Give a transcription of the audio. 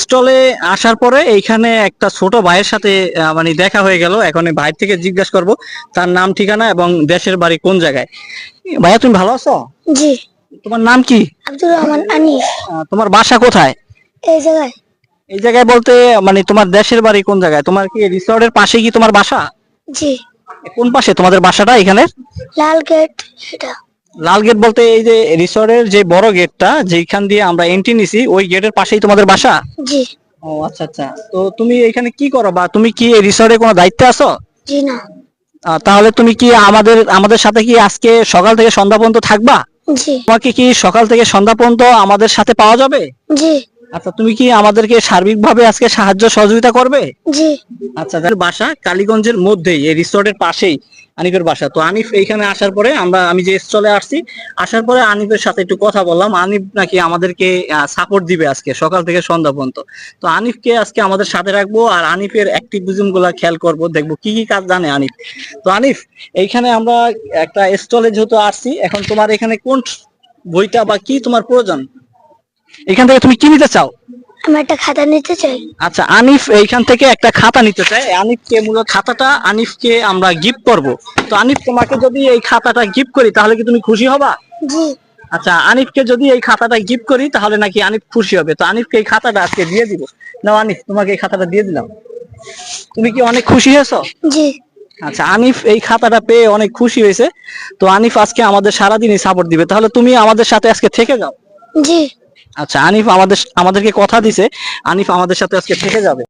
স্টলে আসার পরে এইখানে একটা ছোট ভাইয়ের সাথে মানে দেখা হয়ে গেল। এখন এই ভাই থেকে জিজ্ঞাসা করব তার নাম ঠিকানা এবং দেশের বাড়ি কোন জায়গায়। ভাইয়া তুমি ভালো আছো? জি। তোমার নাম কি? আব্দুর রহমান আনিস। তোমার বাসা কোথায়? এই জায়গায়। এই জায়গায় বলতে মানে তোমার দেশের বাড়ি কোন জায়গায়? তোমার কি রিসর্টের পাশে কি তোমার বাসা? জি। কোন পাশে তোমাদের বাসাটা এখানে? লাল গেট এটা। লাল গেট বলতে এই যে রিসর্টের যে বড় গেটটা যেখান দিয়ে আমরা এন্ট্রি নিছি ওই গেটের পাশেই তোমাদের বাসা? জি। ও আচ্ছা আচ্ছা। তো তুমি এখানে কি করো বা তুমি কি এই রিসর্টে কোনো দায়িত্বে আছো? জি না। তাহলে তুমি কি আমাদের আমাদের সাথে কি আজকে সকাল থেকে সন্ধ্যা পর্যন্ত থাকবা? জি। তোমাকে কি সকাল থেকে সন্ধ্যা পর্যন্ত আমাদের সাথে পাওয়া যাবে? জি। আচ্ছা তুমি কি আমাদেরকে সার্বিকভাবে আজকে সাহায্য সহযোগিতা করবে? জি। আচ্ছা তার বাসা কালীগঞ্জের মধ্যেই এই রিসর্টের পাশেই আনিফের বাসা। তো আনিফ এইখানে আসার পরে আমি যে স্টলে আসছি আসার পরে আনিফের সাথে একটু কথা বললাম। আনিফ নাকি আমাদেরকে সাপোর্ট দিবে আজকে সকাল থেকে সন্ধ্যা পর্যন্ত। তো আনিফকে আজকে আমাদের সাথে রাখবো আর আনিফের অ্যাক্টিভিজম গুলা খেয়াল করবো, দেখবো কি কি কাজ জানে আনিফ। তো আনিফ এইখানে আমরা একটা স্টলে যেহেতু আসছি, এখন তোমার এখানে কোন বইটা বা কি তোমার প্রয়োজন, এখান থেকে তুমি কি নিতে চাও? আমি একটা খাতা নিতে চাই। আচ্ছা আনিফ এইখান থেকে একটা খাতা নিতে চায়। আনিফকে মূলত খাতাটা আনিফকে আমরা গিফট করব। তো আনিফ তোমাকে যদি এই খাতাটা গিফট করি তাহলে কি তুমি খুশি হবা? জি। আচ্ছা আনিফকে যদি এই খাতাটা গিফট করি তাহলে নাকি আনিফ খুশি হবে। তো আনিফকে এই খাতাটা আজকে দিয়ে দিব। নাও আনিফ তোমাকে এই খাতাটা দিয়ে দিলাম। তুমি কি অনেক খুশি হয়েছো? জি। আচ্ছা আনিফ এই খাতাটা পেয়ে অনেক খুশি হয়েছে। তো আনিফ আজকে আমাদের সারাদিনই সাপোর্ট দিবে। তাহলে তুমি আমাদের সাথে আজকে থেকে যাও। জি। আচ্ছা আনিফ আমাদেরকে কথা দিছে আনিফ আমাদের সাথে আজকে থেকে যাবে।